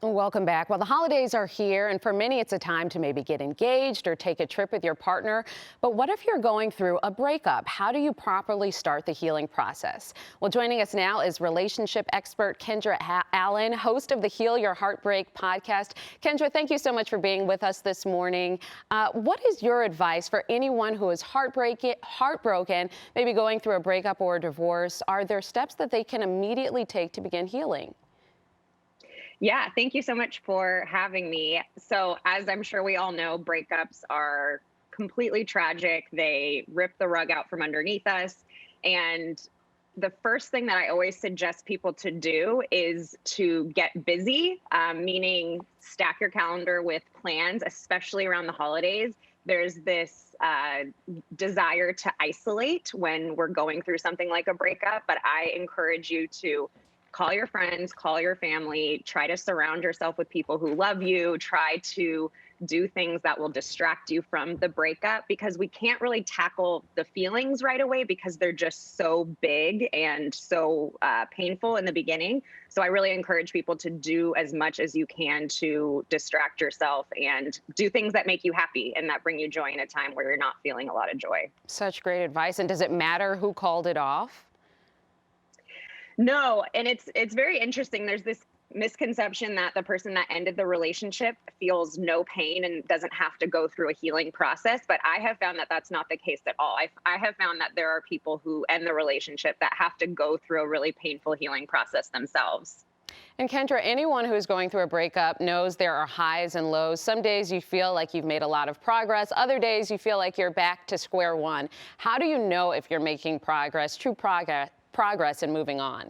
Welcome back. Well, the holidays are here, and for many, it's a time to maybe get engaged or take a trip with your partner. But what if you're going through a breakup? How do you properly start the healing process? Well, joining us now is relationship expert Kendra Allen, host of the Heal Your Heartbreak podcast. Kendra, thank you so much for being with us this morning. What is your advice for anyone who is heartbroken, maybe going through a breakup or a divorce? Are there steps that they can immediately take to begin healing? Yeah, thank you so much for having me. So, as I'm sure we all know, breakups are completely tragic. They rip the rug out from underneath us. And the first thing that I always suggest people to do is to get busy, meaning stack your calendar with plans, especially around the holidays. There's this desire to isolate when we're going through something like a breakup, but I encourage you to call your friends, call your family, try to surround yourself with people who love you, try to do things that will distract you from the breakup, because we can't really tackle the feelings right away because they're just so big and so painful in the beginning. So I really encourage people to do as much as you can to distract yourself and do things that make you happy and that bring you joy in a time where you're not feeling a lot of joy. Such great advice. And does it matter who called it off? No, and it's very interesting. There's this misconception that the person that ended the relationship feels no pain and doesn't have to go through a healing process. But I have found that that's not the case at all. I have found that there are people who end the relationship that have to go through a really painful healing process themselves. And Kendra, anyone who is going through a breakup knows there are highs and lows. Some days you feel like you've made a lot of progress. Other days you feel like you're back to square one. How do you know if you're making progress, true progress and moving on?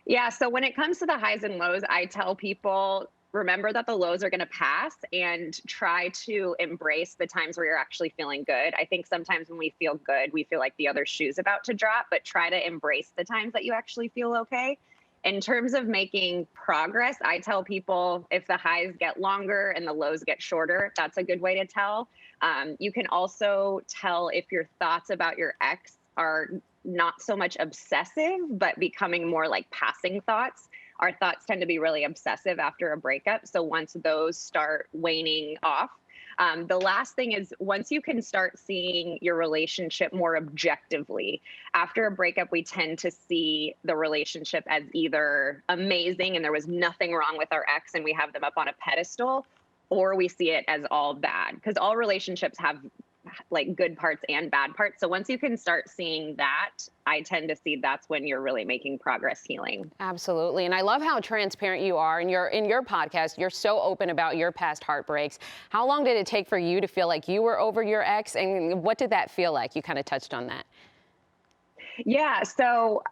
Yeah, so when it comes to the highs and lows, I tell people remember that the lows are going to pass and try to embrace the times where you're actually feeling good. I think sometimes when we feel good, we feel like the other shoe's about to drop, but try to embrace the times that you actually feel okay. In terms of making progress, I tell people if the highs get longer and the lows get shorter, that's a good way to tell. You can also tell if your thoughts about your ex are not so much obsessive, but becoming more like passing thoughts. Our thoughts tend to be really obsessive after a breakup. So once those start waning off, the last thing is once you can start seeing your relationship more objectively. After a breakup, we tend to see the relationship as either amazing and there was nothing wrong with our ex and we have them up on a pedestal, or we see it as all bad, because all relationships have like good parts and bad parts. So once you can start seeing that, I tend to see that's when you're really making progress healing. Absolutely. And I love how transparent you are. And in your podcast, you're so open about your past heartbreaks. How long did it take for you to feel like you were over your ex? And what did that feel like? You kind of touched on that. Yeah. So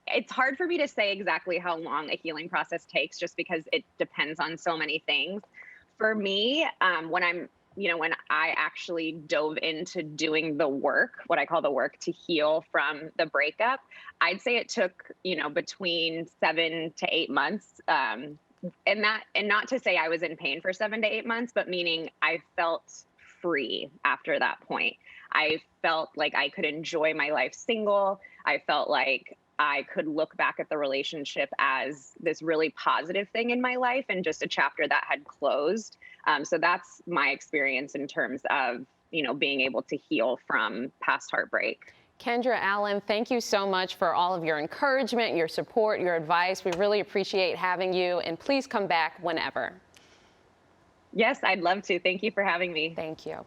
it's hard for me to say exactly how long a healing process takes just because it depends on so many things. For me, when I actually dove into doing the work, what I call the work to heal from the breakup, I'd say it took, between 7 to 8 months. And not to say I was in pain for 7 to 8 months, but meaning I felt free after that point. I felt like I could enjoy my life single. I felt like I could look back at the relationship as this really positive thing in my life and just a chapter that had closed. So that's my experience in terms of, being able to heal from past heartbreak. Kendra Allen, thank you so much for all of your encouragement, your support, your advice. We really appreciate having you, and please come back whenever. Yes, I'd love to. Thank you for having me. Thank you.